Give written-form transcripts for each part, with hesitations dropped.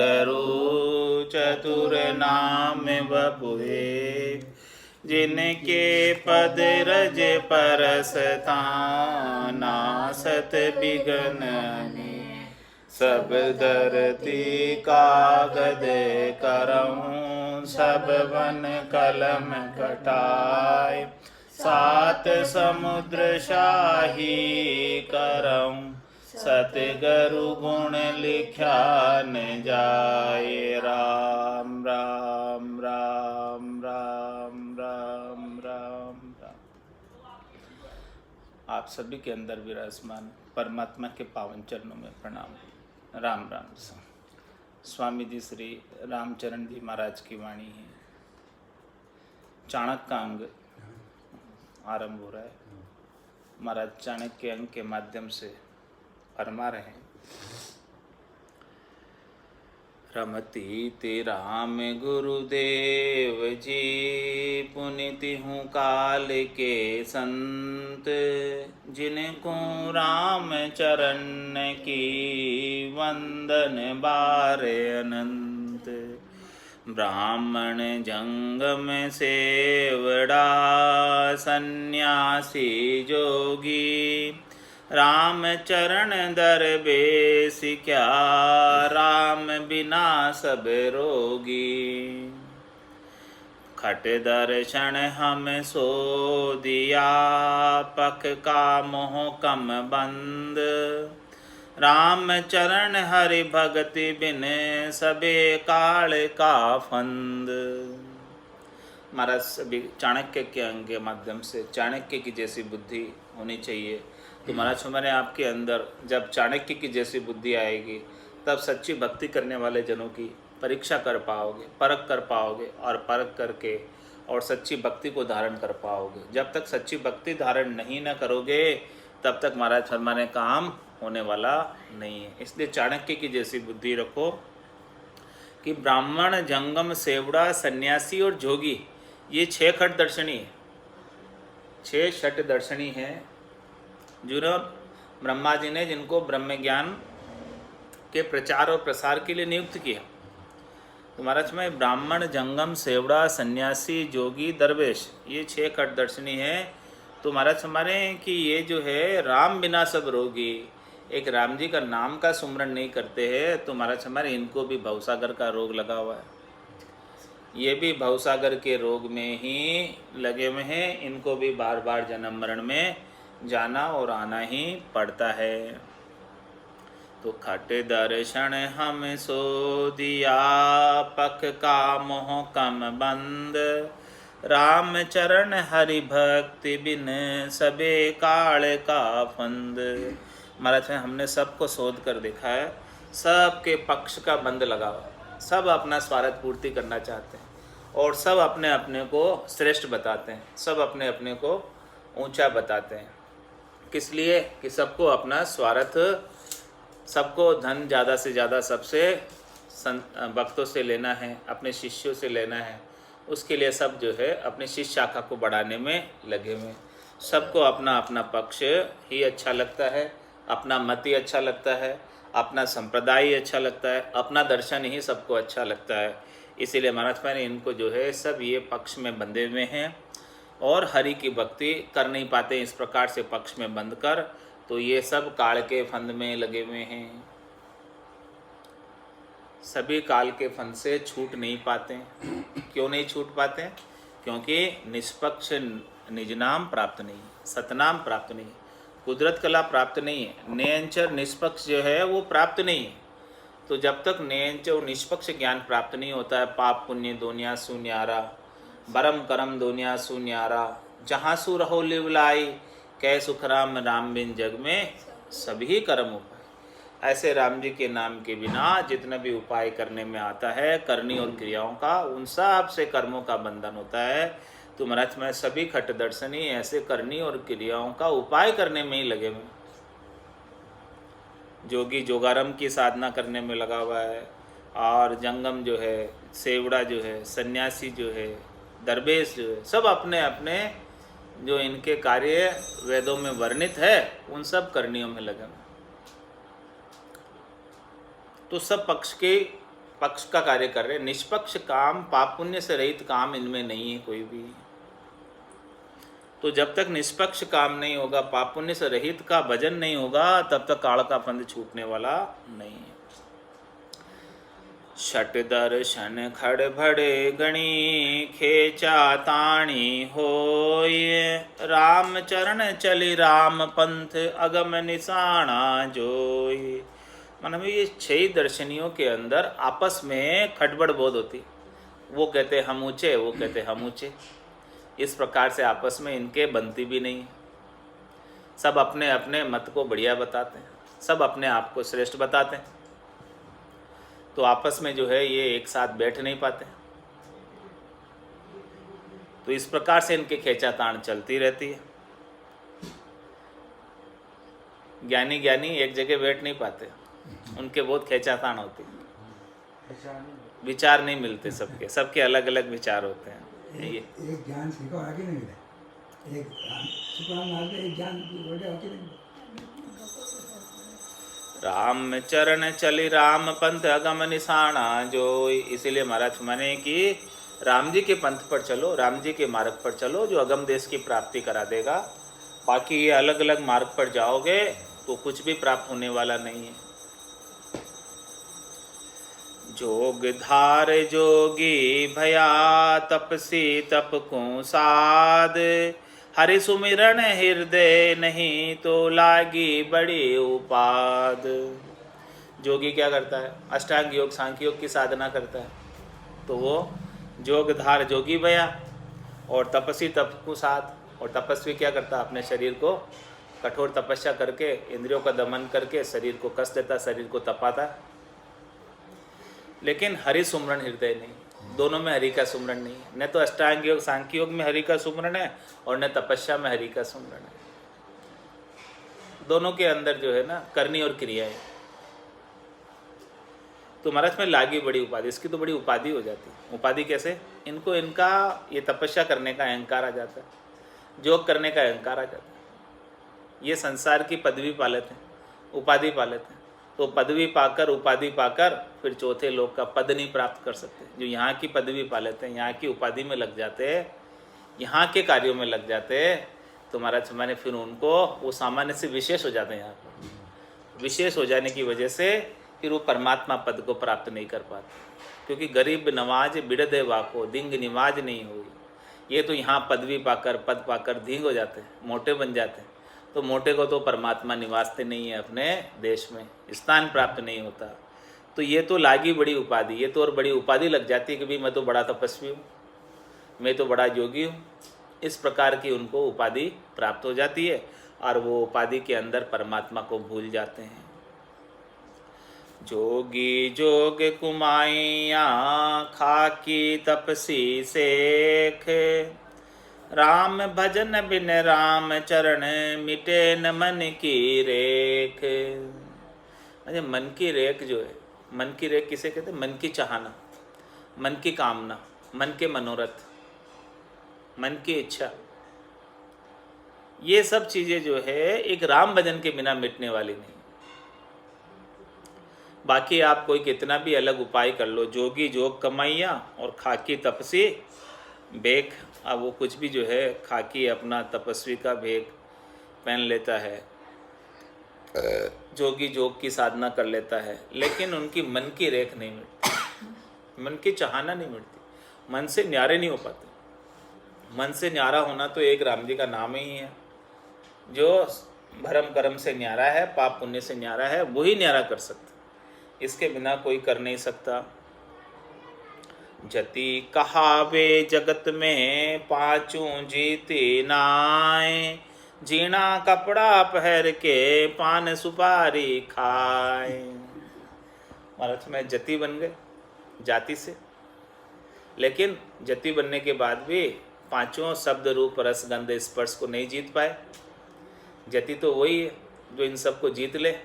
करो चतुर नाम बपुए, जिनके पद रज परसता नासत बिगन सब धरती कागद करऊं, सब वन कलम कटाय सात समुद्र शाही करऊं, सतगुरु गुण लिख्या न जाए। राम राम राम राम राम राम राम। आप सभी के अंदर विराजमान परमात्मा के पावन चरणों में प्रणाम। राम राम। स्वामी जी श्री रामचरण जी महाराज की वाणी है। चाणक्य अंग आरंभ हो रहा है। महाराज चाणक्य अंग के माध्यम से फरमा रहे हैं, रमती ते राम गुरुदेव जी, पुनिति हूँ काल के संत, जिनको राम चरण की वंदन बारे अनंत। ब्राह्मण जंगम सेवड़ा सन्यासी जोगी, राम चरण दरबेस क्या, राम बिना सब रोगी। खट दर्शन हम सो दिया, पख का मोह कम बंद, राम चरण हरि भगति बिन सबे काल का फंद। महाराज सभी चाणक्य के अंग के माध्यम से चाणक्य की जैसी बुद्धि होनी चाहिए। तो महाराज हमारे आपके अंदर जब चाणक्य की जैसी बुद्धि आएगी, तब सच्ची भक्ति करने वाले जनों की परीक्षा कर पाओगे, परख कर पाओगे, और परख करके और सच्ची भक्ति को धारण कर पाओगे। जब तक सच्ची भक्ति धारण नहीं न करोगे, तब तक महाराज हमारे काम होने वाला नहीं है। इसलिए चाणक्य की जैसी बुद्धि रखो कि ब्राह्मण जंगम सेवड़ा सन्यासी और जोगी, ये 6 खट दर्शनी है, 6 छठ दर्शनी है, जिन्होंने ब्रह्मा जी ने जिनको ब्रह्म ज्ञान के प्रचार और प्रसार के लिए नियुक्त किया। तो महाराज में ब्राह्मण जंगम सेवड़ा सन्यासी जोगी दरवेश, ये 6 खट दर्शनी है। तो महाराज हमारे कि ये जो है राम बिना सब रोगी, एक राम जी का नाम का सुमरण नहीं करते हैं, तो महाराज हमारे इनको भी भवसागर का रोग लगा हुआ है। ये भी भवसागर के रोग में ही लगे हुए हैं। इनको भी बार बार जन्म मरण में जाना और आना ही पड़ता है। तो खट दर्शन हम सो दिया, पख का मोह कम बंद, राम चरण हरि भक्ति बिन सबे काल का फंद। महाराज हमने सबको शोध कर देखा है, सबके पक्ष का बंद लगा हुआ, सब अपना स्वार्थ पूर्ति करना चाहते हैं और सब अपने अपने को श्रेष्ठ बताते हैं, सब अपने अपने को ऊंचा बताते हैं। किस लिए? कि सबको अपना स्वार्थ, सबको धन ज़्यादा से ज़्यादा सबसे भक्तों से लेना है, अपने शिष्यों से लेना है। उसके लिए सब जो है अपनी शिष्य शाखा को बढ़ाने में लगे हुए। सबको अपना अपना पक्ष ही अच्छा लगता है, अपना मत ही अच्छा लगता है, अपना संप्रदाय ही अच्छा लगता है, अपना दर्शन ही सबको अच्छा लगता है। इसीलिए महाराज ने इनको जो है सब ये पक्ष में बंधे हुए हैं और हरि की भक्ति कर नहीं पाते इस प्रकार से पक्ष में बंध कर। तो ये सब काल के फंद में लगे हुए हैं, सभी काल के फंद से छूट नहीं पाते। क्यों नहीं छूट पाते? क्योंकि निष्पक्ष निज नाम प्राप्त नहीं, सतनाम प्राप्त नहीं, कुदरत कला प्राप्त नहीं है, नयनचर निष्पक्ष जो है वो प्राप्त नहीं है। तो जब तक नयनचर और निष्पक्ष ज्ञान प्राप्त नहीं होता है, पाप पुण्य दुनिया सुन्यारा, बरम करम दुनिया सुन्यारा, जहाँ सु रहो लिवलाई, कै सुखराम राम बिन जग में सभी कर्म उपाय। ऐसे राम जी के नाम के बिना जितना भी उपाय करने में आता है, करनी और क्रियाओं का, उन सब से कर्मों का बंधन होता है। तो महाराज में सभी खट दर्शनी ऐसे करनी और क्रियाओं का उपाय करने में ही लगे हुए। जोगी जोगारम की साधना करने में लगा हुआ है, और जंगम जो है, सेवड़ा जो है, सन्यासी जो है, दरवेश जो है, सब अपने अपने जो इनके कार्य वेदों में वर्णित है उन सब करनियों में लगे। तो सब पक्ष के पक्ष का कार्य कर रहे हैं। निष्पक्ष काम, पाप पुण्य से रहित काम इनमें नहीं है कोई भी। तो जब तक निष्पक्ष काम नहीं होगा, पाप पुण्य से रहित का भजन नहीं होगा, तब तक काल का फंद छूटने वाला नहीं है। छठ दर्शन खड़ भड़े गणी, खेचा ताणी होय, राम चरण चली राम पंथ, अगम निशाना जोय। मतलब ये 6 दर्शनियों के अंदर आपस में खटबड़ बहुत होती। वो कहते हम ऊँचे, वो कहते हम ऊँचे। इस प्रकार से आपस में इनके बनती भी नहीं। सब अपने अपने मत को बढ़िया बताते हैं, सब अपने आप को श्रेष्ठ बताते हैं। तो आपस में जो है ये एक साथ बैठ नहीं पाते। तो इस प्रकार से इनके खींचातान चलती रहती है। ज्ञानी ज्ञानी एक जगह बैठ नहीं पाते, उनके बहुत खींचातान होती है, विचार नहीं मिलते सबके, सबके अलग अलग विचार होते हैं। एक ज्ञान सीखो आगे नहीं मिले, एक ज्ञान होती नहीं। राम चरण चली राम पंथ, अगम निशाना जो। इसीलिए महाराज माने कि राम जी के पंथ पर चलो, राम जी के मार्ग पर चलो, जो अगम देश की प्राप्ति करा देगा। बाकी ये अलग अलग मार्ग पर जाओगे तो कुछ भी प्राप्त होने वाला नहीं है। जोग धार जोगी भया, तपसी तप को साध, हरि सुमिरन हृदय नहीं, तो लागी बड़ी उपाद। जोगी क्या करता है? अष्टांग योग सांख्य योग की साधना करता है। तो वो जोग धार जोगी भया, और तपसी तप को साध। और तपस्वी क्या करता है? अपने शरीर को कठोर तपस्या करके, इंद्रियों का दमन करके शरीर को कष्ट देता, शरीर को तपाता। लेकिन हरि सुमरण हृदय नहीं, दोनों में हरि का सुमरण नहीं है। न तो अष्टांग योग सांख्य योग में हरि का सुमरण है, और न तपस्या में हरि का सुमरण है। दोनों के अंदर जो है ना करनी और क्रियाएं। तो महाराज में लागी बड़ी उपाधि, इसकी तो बड़ी उपाधि हो जाती है। उपाधि कैसे? इनको इनका ये तपस्या करने का अहंकार आ जाता है, योग करने का अहंकार आ जाता है। ये संसार की पदवी पा लेते हैं, उपाधि पा लेते हैं। तो पदवी पाकर, उपाधि पाकर फिर चौथे लोक का पद नहीं प्राप्त कर सकते। जो यहाँ की पदवी पा लेते हैं, यहाँ की उपाधि में लग जाते हैं, यहाँ के कार्यों में लग जाते हैं, तो महाराज मैंने फिर उनको वो सामान्य से विशेष हो जाते हैं। यहाँ पर विशेष हो जाने की वजह से फिर वो परमात्मा पद को प्राप्त नहीं कर पाते। क्योंकि गरीब नवाज बिड़दे वाको, दिंग निवाज नहीं हुई। ये तो यहाँ पदवी पाकर, पद पाकर धींग हो जाते हैं, मोटे बन जाते हैं। तो मोटे को तो परमात्मा निवासते नहीं है अपने देश में, स्थान प्राप्त नहीं होता। तो ये तो लागी बड़ी उपाधि, ये तो और बड़ी उपाधि लग जाती है कि भाई मैं तो बड़ा तपस्वी हूँ, मैं तो बड़ा योगी हूँ। इस प्रकार की उनको उपाधि प्राप्त हो जाती है, और वो उपाधि के अंदर परमात्मा को भूल जाते हैं। जोगी जोग कुमाइया, खाकी तपसी सेख, राम भजन बिन राम चरण, मिटे न मन की रेख। अच्छा, मन की रेख जो है, मन की रेख किसे कहते हैं? मन की चाहना, मन की कामना, मन के मनोरथ, मन की इच्छा। ये सब चीज़ें जो है एक राम भजन के बिना मिटने वाली नहीं। बाकी आप कोई कितना भी अलग उपाय कर लो, जोगी जोग कमाइया और खाकी तपसी बेख। अब वो कुछ भी जो है खाकी अपना तपस्वी का भेद पहन लेता है, जोगी जोग की साधना कर लेता है, लेकिन उनकी मन की रेख नहीं मिटती, मन की चाहना नहीं मिटती, मन से न्यारे नहीं हो पाते। मन से न्यारा होना तो एक राम जी का नाम ही है। जो भरम कर्म से न्यारा है, पाप पुण्य से न्यारा है, वही न्यारा कर सकता, इसके बिना कोई कर नहीं सकता। जति कहावे जगत में, पाँचों जीती नाय, जीना कपड़ा पहर के, पान सुपारी खाए। महाराज में जति बन गए जाति से, लेकिन जति बनने के बाद भी पांचों शब्द रूप रस गंध स्पर्श को नहीं जीत पाए। जति तो वही है जो इन सब को जीत ले,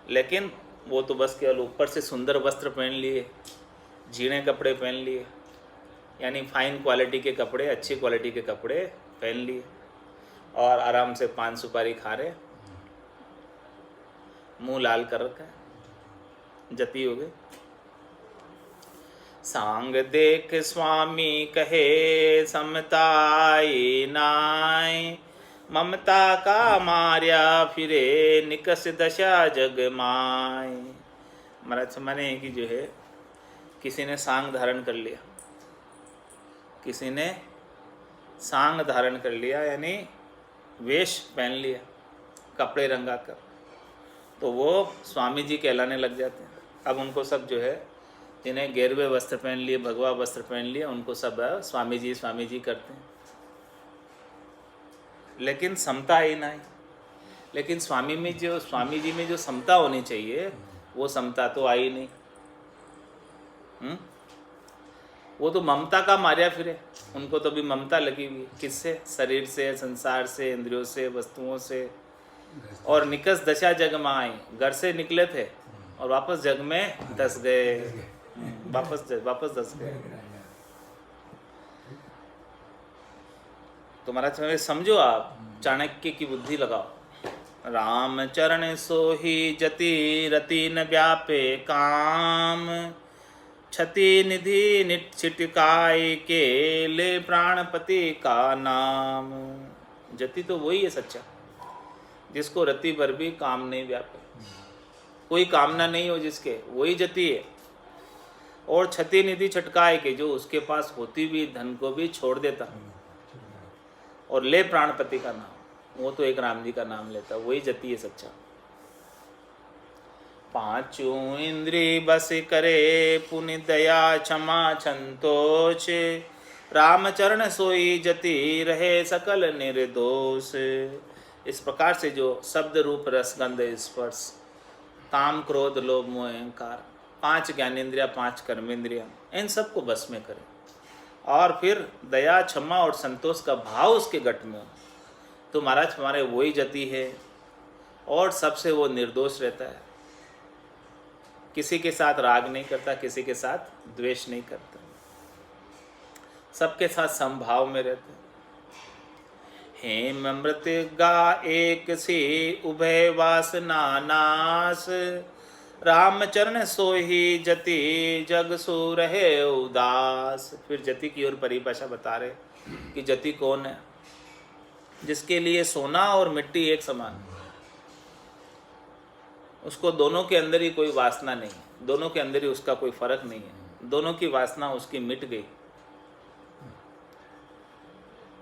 लेकिन वो तो बस केवल ऊपर से सुंदर वस्त्र पहन लिए, जीणे कपड़े पहन लिए, यानी फाइन क्वालिटी के कपड़े, अच्छी क्वालिटी के कपड़े पहन लिए, और आराम से पान सुपारी खा रहे, मुंह लाल कर रखा है, जति हो गए। सांग देख स्वामी कहे समताई नाय, ममता का मार्या फिरे निकस दशा जग माय। महाराज माने कि जो है किसी ने सांग धारण कर लिया, किसी ने सांग धारण कर लिया यानी वेश पहन लिया कपड़े रंगा कर, तो वो स्वामी जी कहलाने लग जाते हैं। अब उनको सब जो है जिन्हें गेरुए वस्त्र पहन लिए, भगवा वस्त्र पहन लिया, उनको सब स्वामी जी करते हैं। लेकिन समता ही नहीं। लेकिन स्वामी जी में जो समता होनी चाहिए वो समता तो आई नहीं। वो तो ममता का मार्या फिरे, उनको तो भी ममता लगी हुई है। किससे? शरीर से, संसार से, इंद्रियों से, वस्तुओं से। और निकस दशा जग में आई, घर से निकले थे और वापस जग में धस गए, वापस धस गए। तो महाराज समझो, आप चाणक्य की बुद्धि लगाओ। राम चरण सोही जति रति न व्यापे काम, क्षति निधि निश्चिटकाय के ले प्राणपति का नाम। जति तो वही है सच्चा, जिसको रति भर भी काम नहीं व्यापे, कोई कामना नहीं हो जिसके, वही जति है। और क्षति निधि छटकाए के, जो उसके पास होती भी धन को भी छोड़ देता और ले प्राणपति का नाम, वो तो एक राम जी का नाम लेता, वही जति है सच्चा। पांचों इंद्रिय बस करे पुनि दया क्षमा संतोष, रामचरण सोई जति रहे सकल निर्दोष। इस प्रकार से जो शब्द रूप रस गंध स्पर्श काम क्रोध लोभ मोह अहंकार, 5 ज्ञानेंद्रिया 5 कर्मेंद्रिया, इन सबको बस में करें और फिर दया क्षमा और संतोष का भाव उसके गट में हो, तो महाराज हमारे वही जति है। और सबसे वो निर्दोष रहता है, किसी के साथ राग नहीं करता, किसी के साथ द्वेष नहीं करता, सबके साथ समभाव में रहता है। हेम अमृत गा एक सी उभय वासना नाश, रामचरण सोही जति जग सो रहे उदास। फिर जति की ओर परिभाषा बता रहे कि जति कौन है? जिसके लिए सोना और मिट्टी एक समान, उसको दोनों के अंदर ही कोई वासना नहीं, दोनों के अंदर ही उसका कोई फर्क नहीं है, दोनों की वासना उसकी मिट गई।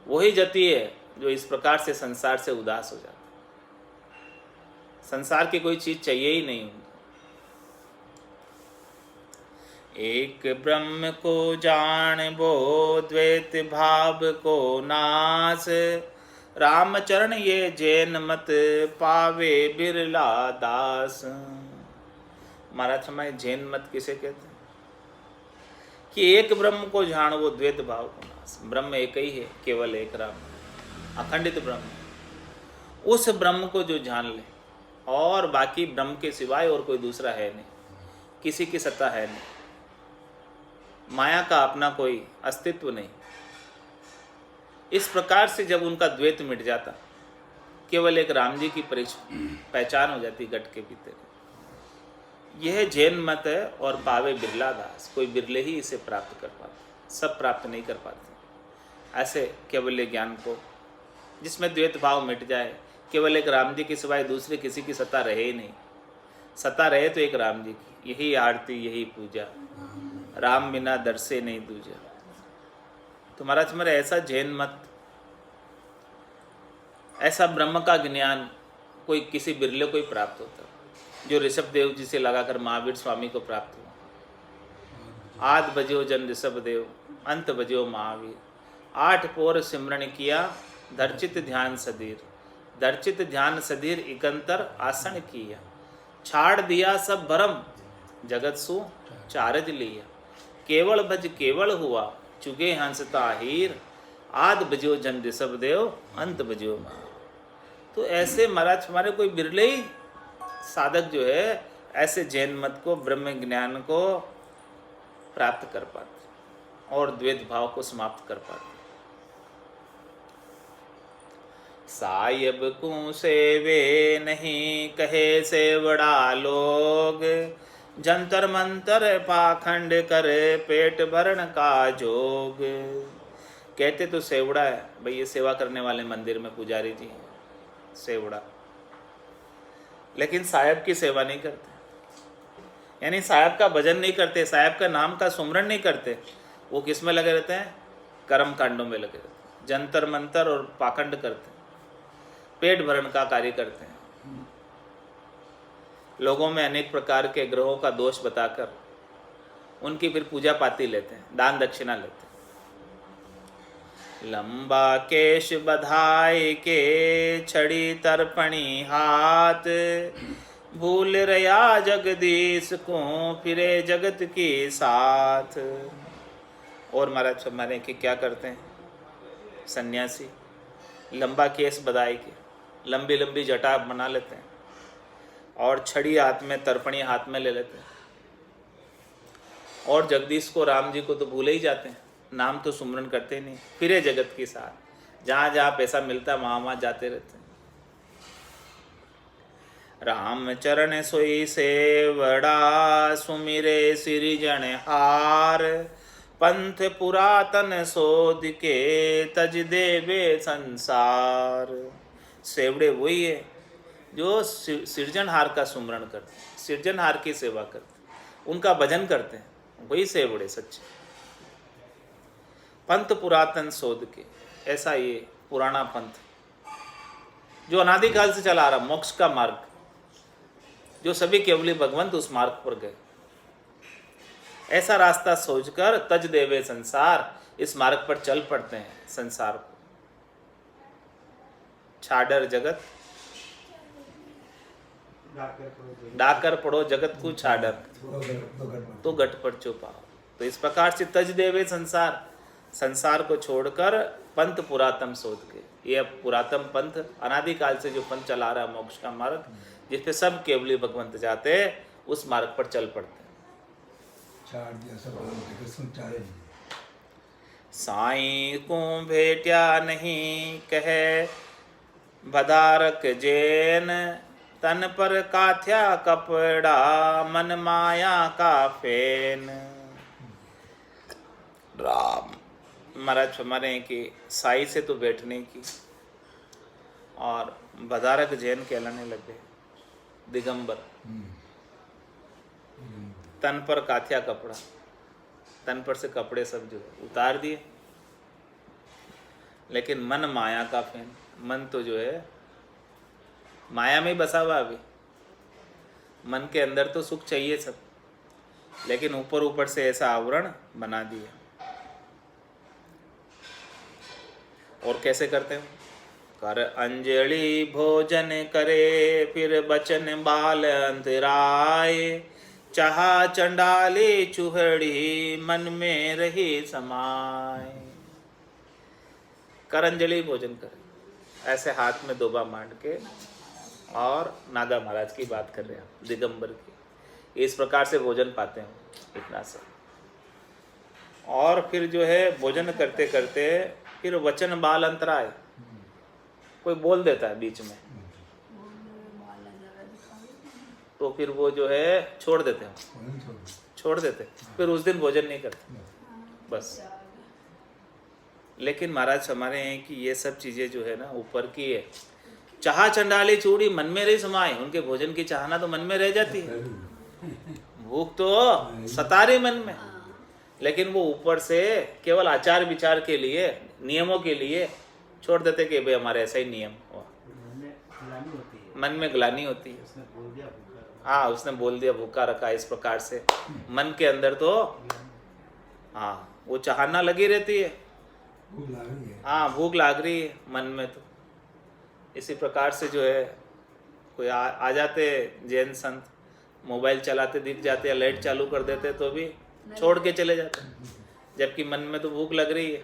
वही जति है जो इस प्रकार से संसार से उदास हो जाता, संसार की कोई चीज चाहिए ही नहीं। एक ब्रह्म को जान वो द्वैत भाव को नाश, रामचरण ये जैन मत पावे बिरला दास। महाराज हमारे जैन मत किसे कहते हैं? कि एक ब्रह्म को जान वो द्वैत भाव को नाश। ब्रह्म एक ही है, केवल एक राम, अखंडित ब्रह्म। उस ब्रह्म को जो जान ले, और बाकी ब्रह्म के सिवाय और कोई दूसरा है नहीं, किसी की सत्ता है नहीं, माया का अपना कोई अस्तित्व नहीं। इस प्रकार से जब उनका द्वैत मिट जाता, केवल एक राम जी की पहचान हो जाती गट के भीतर। यह जैन मत है और पावे बिरला दास, कोई बिरले ही इसे प्राप्त कर पाते, सब प्राप्त नहीं कर पाते। ऐसे केवल ज्ञान को जिसमें द्वैत भाव मिट जाए, केवल एक राम जी के सिवाय दूसरे किसी की सत्ता रहे ही नहीं, सत्ता रहे तो एक राम जी की, यही आरती यही पूजा, राम बिना दर से नहीं दूजा। तो महाराज मेरा ऐसा जैन मत, ऐसा ब्रह्म का ज्ञान कोई किसी बिरले को ही प्राप्त होता, जो ऋषभ देव जी से लगाकर महावीर स्वामी को प्राप्त हुआ। आद बजो जन ऋषभ देव, अंत बजो महावीर, 8 पोर सिमरण किया, दर्चित ध्यान सधीर, दर्चित ध्यान सधीर इकंतर आसन किया, छाड़ दिया सब भरम जगत सु चारज लिया, केवल भज केवल हुआ चुगे हंसता हीर, आद बजो जन ऋषभ देव, अंत बजो माँ। तो ऐसे महाराज हमारे कोई बिरले ही साधक जो है ऐसे जैन मत को, ब्रह्म ज्ञान को प्राप्त कर पाते और द्वैत भाव को समाप्त कर पाते। सायब को सेवे नहीं कहे से बड़ा लोग, जंतर मंतर पाखंड करे, पेट भरण का जोग। कहते तो सेवड़ा है भाई, ये सेवा करने वाले मंदिर में पुजारी जी हैं, सेवड़ा, लेकिन साहब की सेवा नहीं करते, यानी साहब का भजन नहीं करते, साहब का नाम का सुमरण नहीं करते। वो किस में लगे रहते हैं? कर्म कांडों में लगे रहते हैं, जंतर मंतर और पाखंड करते हैं, पेट भरण का कार्य करते हैं, लोगों में अनेक प्रकार के ग्रहों का दोष बताकर उनकी फिर पूजा पाती लेते हैं, दान दक्षिणा लेते हैं। लंबा केश बधाई के, छड़ी तर्पणी हाथ, भूल रया जगदीश को, फिरे जगत की साथ। और महाराज हमारे कि क्या करते हैं सन्यासी? लंबा केस बधाई के, लंबी लंबी जटा बना लेते हैं और छड़ी हाथ में, तर्पणी हाथ में ले लेते हैं, और जगदीश को, राम जी को तो भूले ही जाते हैं, नाम तो सुमरन करते नहीं, फिरे जगत के साथ, जहाँ जहाँ पैसा मिलता है वहाँ वहाँ जाते रहते हैं। राम चरण सोई सेवड़ा, सुमिरे सिरिजन हार, पंथ पुरातन शोध के, तज देवे संसार। सेवड़े वही है जो सृजनहार का सुमरण करते, सृजनहार की सेवा करते, उनका भजन करते हैं, वही सेवड़े सच्चे। पंथ पुरातन शोध के, ऐसा ये पुराना पंथ जो अनादिकाल से चला आ रहा, मोक्ष का मार्ग, जो सभी केवली भगवंत उस मार्ग पर गए, ऐसा रास्ता सोचकर तज देवे संसार, इस मार्ग पर चल पड़ते हैं संसार को। छाडर जगत डाकर पड़ो जगत को छाडर, तो गट पर छुपाओ। तो इस प्रकार से तज देवे संसार, संसार को छोड़कर पंथ पुरातन शोध के, ये पुरातन पंथ अनादिकाल से जो पंथ चला रहा है, मोक्ष का मार्ग, जिस पे सब केवली भगवंत जाते हैं, उस मार्ग पर चल पड़ते हैं। साईं को भेट्या नहीं कहे बदारक जैन, तन पर काथ्या कपड़ा, मन माया का फेन। राम महाराज हमारे हैं कि साई से तो बैठने की, और बदारक जैन कहलाने लगे, दिगंबर, तन पर काथ्या कपड़ा, तन पर से कपड़े सब जो उतार दिए, लेकिन मन माया का फेन, मन तो जो है माया में बसा हुआ। अभी मन के अंदर तो सुख चाहिए सब, लेकिन ऊपर ऊपर से ऐसा आवरण बना दिया। और कैसे करते हैं? कर अंजलि भोजन करे, फिर बचन बाल अंतराय, चाहा चंडाली चूहड़ी, मन में रही समाय। कर अंजलि भोजन करे, ऐसे हाथ में दोबा मांड के, और नागा महाराज की बात कर रहे हैं, दिगंबर की, इस प्रकार से भोजन पाते हैं इतना सा। और फिर जो है भोजन करते करते फिर वचन बाल अंतराय, कोई बोल देता है बीच में, तो फिर वो जो है छोड़ देते हैं, छोड़ देते, फिर उस दिन भोजन नहीं करते बस। लेकिन महाराज हमारे हैं कि ये सब चीज़ें जो है ना ऊपर की है। चाहा चंडाली चूड़ी, मन में रही समाए, उनके भोजन की चाहना तो मन में रह जाती है, भूख तो सता रही मन में, लेकिन वो ऊपर से केवल आचार विचार के लिए, नियमों के लिए छोड़ देते कि भाई हमारे ऐसा ही नियम हुआ। मन में ग्लानि होती है, हाँ उसने बोल दिया भूखा रखा, इस प्रकार से मन के अंदर तो हाँ वो चाहना लगी रहती है, हाँ भूख लाग रही है मन में। तो इसी प्रकार से जो है कोई आ जाते जैन संत, मोबाइल चलाते दिख जाते या लाइट चालू कर देते तो भी छोड़ के चले जाते, जबकि मन में तो भूख लग रही है,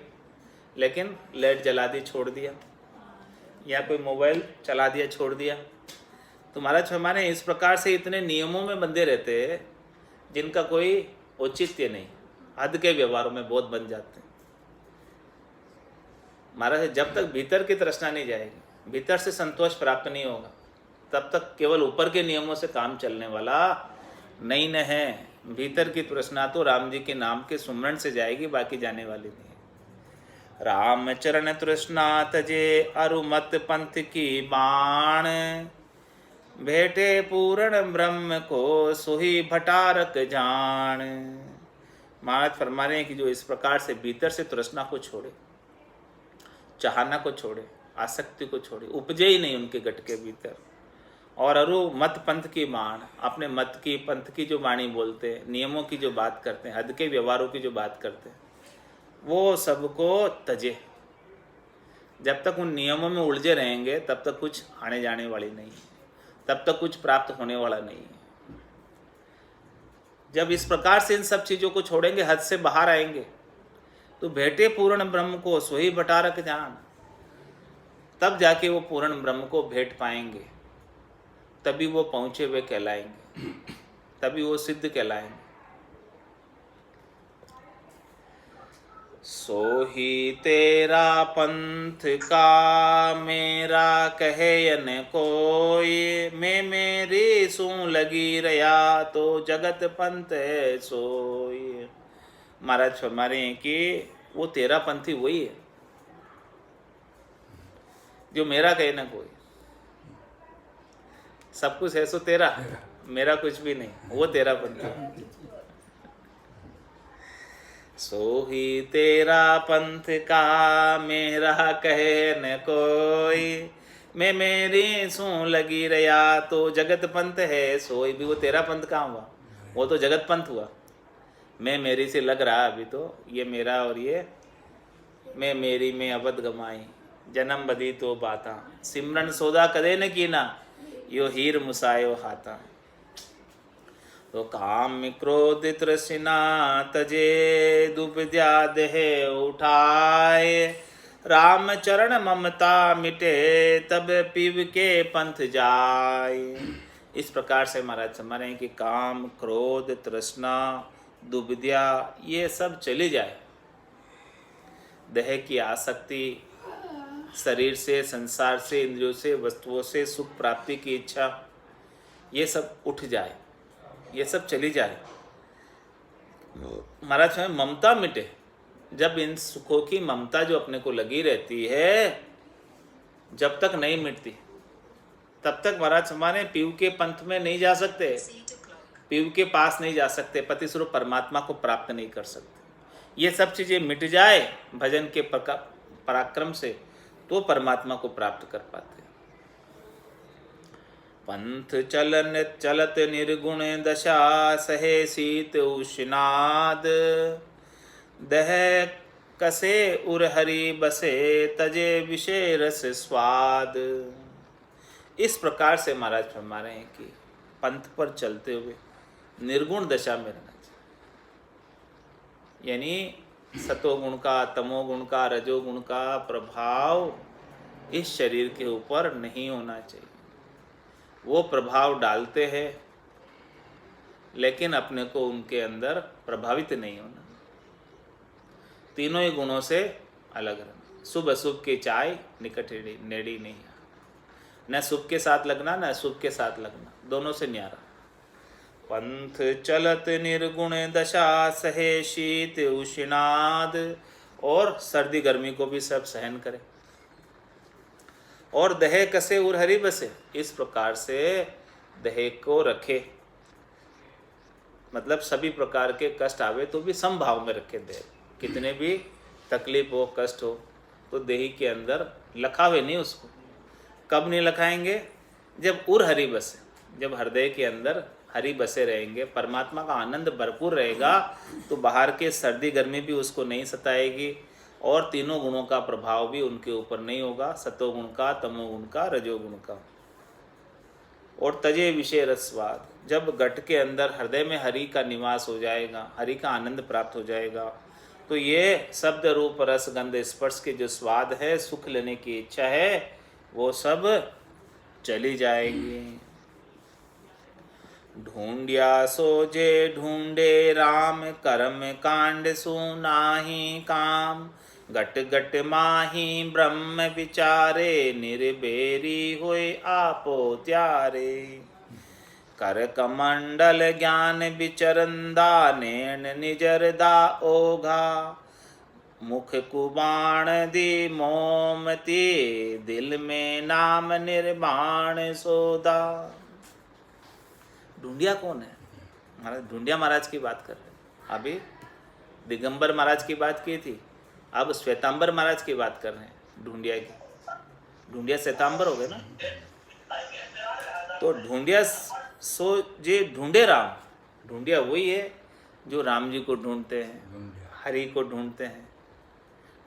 लेकिन लाइट जला दी छोड़ दिया, या कोई मोबाइल चला दिया छोड़ दिया। तो महाराज हमारे इस प्रकार से इतने नियमों में बंधे रहते हैं जिनका कोई औचित्य नहीं, हद के व्यवहारों में बहुत बन जाते हैं। महाराज जब तक भीतर की तृष्णा नहीं जाएगी, भीतर से संतोष प्राप्त नहीं होगा, तब तक केवल ऊपर के नियमों से काम चलने वाला नहीं न है। भीतर की तृष्णा तो राम जी के नाम के सुमरण से जाएगी, बाकी जाने वाली नहीं है। राम चरण तृष्णा तजे अरुमत पंथ की बाण, भेटे पूर्ण ब्रह्म को सोही भटारक जान। महाराज फरमा रहे हैं कि जो इस प्रकार से भीतर से तृष्णा को छोड़े, चाहना को छोड़े, आसक्ति को छोड़े, उपजे ही नहीं उनके गट के भीतर, और अरु मत पंथ की बाण, अपने मत की पंथ की जो वाणी बोलते हैं, नियमों की जो बात करते हैं, हद के व्यवहारों की जो बात करते हैं, वो सबको तजे। जब तक उन नियमों में उलझे रहेंगे तब तक कुछ आने जाने वाली नहीं है, तब तक कुछ प्राप्त होने वाला नहीं है। जब इस प्रकार से इन सब चीज़ों को छोड़ेंगे, हद से बाहर आएंगे, तो भेटे पूर्ण ब्रह्म को सोही भटारक जान, तब जाके वो पूर्ण ब्रह्म को भेंट पाएंगे, तभी वो पहुँचे हुए कहलाएंगे, तभी वो सिद्ध कहलाएंगे। सोही तेरा पंथ का मेरा कहे न कोई, मैं मेरी सू लगी रया तो जगत पंथ है सोई। महाराज फरमा रहे हैं कि वो तेरा पंथी वही है जो मेरा कहे न कोई। सब कुछ है सो तेरा, मेरा कुछ भी नहीं, वो तेरा पंथी। सोही तेरा पंथ का मेरा कहे न कोई, मैं मेरी सू लगी रया तो जगत पंथ है सोई। भी वो तेरा पंथ कहाँ हुआ, वो तो जगत पंथ हुआ। मैं मेरी से लग रहा अभी तो, ये मेरा और ये मैं मेरी में अबद गमाई, जन्म बदी तो बाता, सिमरन सौदा कदे न कीना, यो हीर मुसायो हाथा। तो काम क्रोध तृष्णा तजे दुबद्या देह उठाए, राम चरण ममता मिटे तब पीव के पंथ जाए। इस प्रकार से महाराज समझ रहे हैं कि काम क्रोध तृष्णा दुबद्या ये सब चली जाए, देह की आसक्ति, शरीर से, संसार से, इंद्रियों से, वस्तुओं से सुख प्राप्ति की इच्छा, ये सब उठ जाए, ये सब चली जाए। महाराज में ममता मिटे। जब इन सुखों की ममता जो अपने को लगी रहती है, जब तक नहीं मिटती तब तक महाराज हमारे पीव के पंथ में नहीं जा सकते, पीव के पास नहीं जा सकते, पति स्वरूप परमात्मा को प्राप्त नहीं कर सकते। ये सब चीज़ें मिट जाए भजन के पराक्रम से, तो परमात्मा को प्राप्त कर पाते। पंथ चलन चलत निर्गुण दशा, सहे शीत उष्णाद, दह कसे उर हरि बसे तजे विषय रस स्वाद। इस प्रकार से महाराज फरमा रहे हैं कि पंथ पर चलते हुए निर्गुण दशा में रहना चाहिए, यानी सतोगुण का, तमोगुण का, रजोगुण का प्रभाव इस शरीर के ऊपर नहीं होना चाहिए। वो प्रभाव डालते हैं लेकिन अपने को उनके अंदर प्रभावित नहीं होना। तीनों ही गुणों से अलग रहना। शुभ अशुभ की चाय निकट नेड़ी नहीं, न शुभ के साथ लगना न अशुभ के साथ लगना, दोनों से न्यारा। पंथ चलत निर्गुण दशा, सहे शीत उष्णाद, और सर्दी गर्मी को भी सब सहन करे। और दहे कसे उर हरि बसे, इस प्रकार से दहे को रखे, मतलब सभी प्रकार के कष्ट आवे तो भी समभाव में रखे। दे कितने भी तकलीफ हो, कष्ट हो, तो देही के अंदर लखावे नहीं उसको। कब नहीं लखाएंगे? जब उर हरि बसे, जब हृदय के अंदर हरि बसे रहेंगे, परमात्मा का आनंद भरपूर रहेगा, तो बाहर के सर्दी गर्मी भी उसको नहीं सताएगी, और तीनों गुणों का प्रभाव भी उनके ऊपर नहीं होगा, सतोगुण का, तमोगुण का, रजोगुण का। और तजे विषय रसवाद, जब घट के अंदर हृदय में हरि का निवास हो जाएगा, हरि का आनंद प्राप्त हो जाएगा, तो ये शब्द रूप रस गंध स्पर्श के जो स्वाद है, सुख लेने की इच्छा है, वो सब चली जाएगी। ढूंढिया सोजे ढूंढे राम, कर्म कांड सुनाही काम, गट गट माही ब्रह्म विचारे, निर्बेरी होए आपो त्यारे। कर कमंडल ज्ञान विचरंदा नैन निजरदा ओघा मुख कुबाण दी मोमती दिल में नाम निर्माण सोदा। ढूंढिया कौन है? महाराज ढूंढिया महाराज की बात कर रहे हैं। अभी दिगंबर महाराज की बात की थी, अब श्वेतांबर महाराज की बात कर रहे हैं ढूंढिया की। ढूंढिया श्वेतांबर हो गए ना। तो ढूंढिया सो जे ढूंढे राम, ढूंढिया वही है जो राम जी को ढूंढते हैं, हरि को ढूंढते हैं,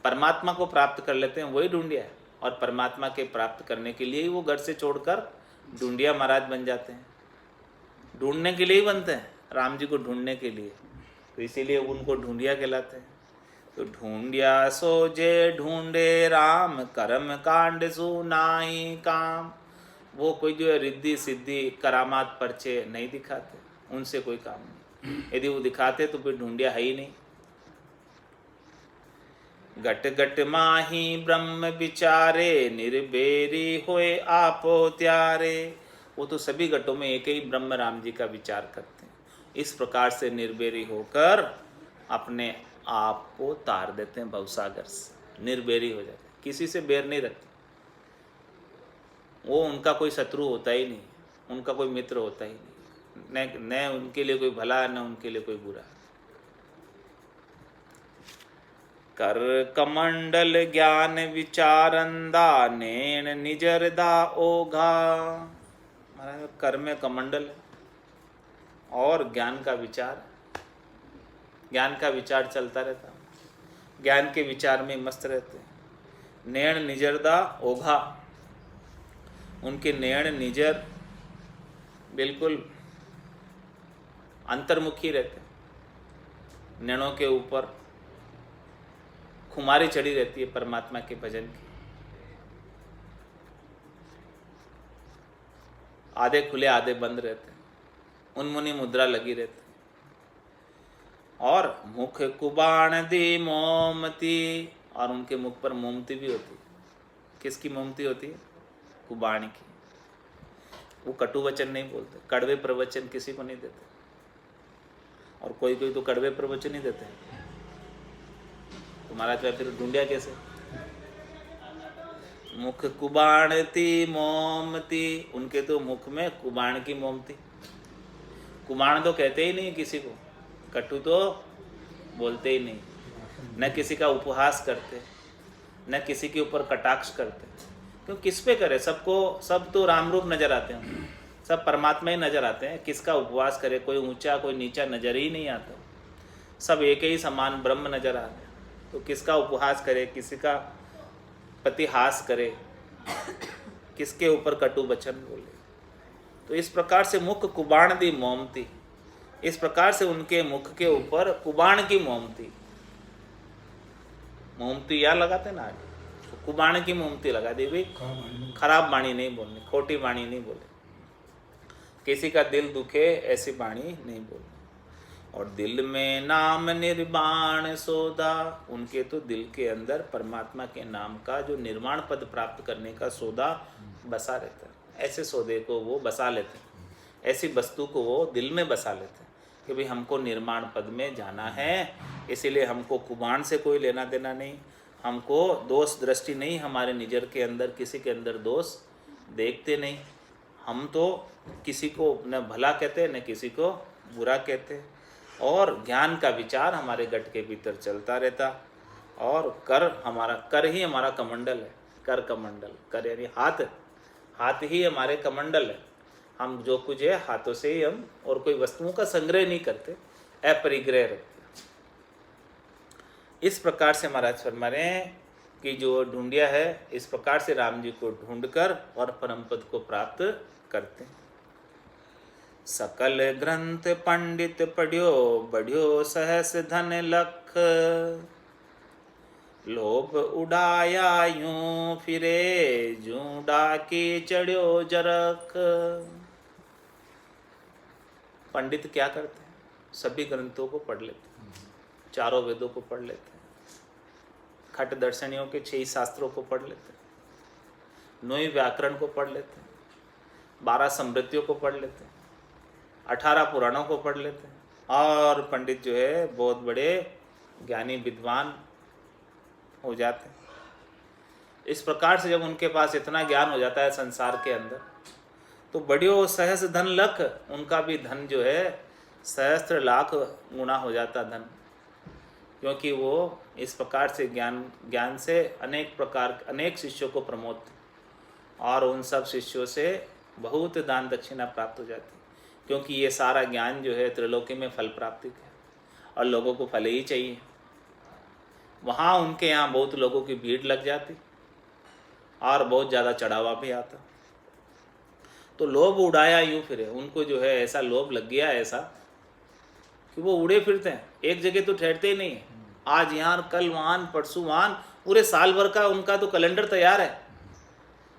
परमात्मा को प्राप्त कर लेते हैं, वही ढूंढिया है। और परमात्मा के प्राप्त करने के लिए ही वो घर से छोड़कर ढूंढिया महाराज बन जाते हैं। ढूंढने के लिए ही बनते हैं, राम जी को ढूंढने के लिए, तो इसीलिए उनको ढूंढिया कहलाते हैं। तो ढूंढिया सो जे ढूंढे राम कर्म कांड सु नाही काम। वो कोई जो है रिद्धि सिद्धि करामात पर्चे नहीं दिखाते, उनसे कोई काम नहीं। यदि वो दिखाते तो फिर ढूंढिया है ही नहीं। घट घट माही ब्रह्म विचारे निर्बेरी होए आपो त्यारे। वो तो सभी घटों में एक ही ब्रह्म राम जी का विचार करते हैं। इस प्रकार से निर्बेरी होकर अपने आप को तार देते हैं भवसागर से, निर्बेरी हो जाते हैं, किसी से बेर नहीं रखते। वो उनका कोई शत्रु होता ही नहीं, उनका कोई मित्र होता ही नहीं, न उनके लिए कोई भला न उनके लिए कोई बुरा। कर कमंडल ज्ञान विचारंदा नैन निजरदा ओघा। महाराज कर में कमंडल है और ज्ञान का विचार, ज्ञान का विचार चलता रहता, ज्ञान के विचार में मस्त रहते हैं। नैन निजरदा ओघा, उनके नैन निजर बिल्कुल अंतर्मुखी रहते हैं। नैनों के ऊपर खुमारी चढ़ी रहती है परमात्मा के भजन की। आधे खुले आधे बंद रहते हैं, उन्मुनी मुद्रा लगी रहती है। और मुख कुबाण दी मोमती, और उनके मुख पर मोमती भी होती है। किसकी मोमती होती है? कुबाण की। वो कटु वचन नहीं बोलते, कड़वे प्रवचन किसी को नहीं देते। और कोई कोई तो कड़वे प्रवचन ही देते हैं। तो महाराज भाई फिर ढूंढिया कैसे? मुख कुबाण ती मोमती, उनके तो मुख में कुबाण की मोमती। कुबाण तो कहते ही नहीं किसी को, कटु तो बोलते ही नहीं, न किसी का उपहास करते, न किसी के ऊपर कटाक्ष करते। क्यों किस पे करे? सबको, सब तो राम रूप नजर आते हैं, सब परमात्मा ही नजर आते हैं। किसका उपवास करे? कोई ऊंचा कोई नीचा नजर ही नहीं आता, सब एक ही समान ब्रह्म नजर आते हैं। तो किसका उपहास करे, किसी का प्रतिहास करे, किसके ऊपर कटु वचन बोले? तो इस प्रकार से मुख कुबाण दी मोमती, इस प्रकार से उनके मुख के ऊपर कुबाण की मोमती, मोमती या लगाते ना आगे, तो कुबाण की मोमती लगा दी भाई। खराब वाणी नहीं बोलनी, खोटी वाणी नहीं बोले, किसी का दिल दुखे ऐसी वाणी नहीं बोलनी। और दिल में नाम निर्माण सौदा, उनके तो दिल के अंदर परमात्मा के नाम का जो निर्माण पद प्राप्त करने का सौदा बसा रहता है। ऐसे सौदे को वो बसा लेते हैं, ऐसी वस्तु को वो दिल में बसा लेते हैं कि भाई हमको निर्माण पद में जाना है। इसीलिए हमको कुबाण से कोई लेना देना नहीं, हमको दोष दृष्टि नहीं, हमारे निजर के अंदर किसी के अंदर दोष देखते नहीं। हम तो किसी को न भला कहते न किसी को बुरा कहते। और ज्ञान का विचार हमारे गट के भीतर चलता रहता। और कर हमारा, कर ही हमारा कमंडल है। कर कमंडल, कर यानी हाथ, हाथ ही हमारे कमंडल है। हम जो कुछ है हाथों से ही हम, और कोई वस्तुओं का संग्रह नहीं करते, अपरिग्रह रखते। इस प्रकार से महाराज फरमा रहे हैं कि जो ढूंढिया है, इस प्रकार से राम जी को ढूंढकर और परम पद को प्राप्त करते हैं। सकल ग्रंथ पंडित पढ़ियो, बढ़ियो सहस धन लख, लोभ उड़ाया यूं फिरे, जूं डाकी चढ़ियो जरख। पंडित क्या करते हैं? सभी ग्रंथों को पढ़ लेते हैं, चारों वेदों को पढ़ लेते हैं, खट दर्शनियों के 6 शास्त्रों को पढ़ लेते हैं, 9 व्याकरण को पढ़ लेते हैं, 12 समृद्धियों को पढ़ लेते हैं, 18 पुराणों को पढ़ लेते हैं और पंडित जो है बहुत बड़े ज्ञानी विद्वान हो जाते हैं। इस प्रकार से जब उनके पास इतना ज्ञान हो जाता है संसार के अंदर, तो बड़ियों सहस्र धन लख, उनका भी धन जो है सहस्त्र लाख गुना हो जाता धन, क्योंकि वो इस प्रकार से ज्ञान से अनेक शिष्यों को प्रमोद, और उन सब शिष्यों से बहुत दान दक्षिणा प्राप्त हो जाती, क्योंकि ये सारा ज्ञान जो है त्रिलोकी में फल प्राप्ति का है और लोगों को फल ही चाहिए। वहाँ उनके यहाँ बहुत लोगों की भीड़ लग जाती और बहुत ज़्यादा चढ़ावा भी आता। तो लोभ उड़ाया यूँ फिरे, उनको जो है ऐसा लोभ लग गया ऐसा कि वो उड़े फिरते हैं, एक जगह तो ठहरते ही नहीं है। आज यहाँ, कल वहाँ, परसों वहाँ, पूरे साल भर का उनका तो कैलेंडर तैयार है,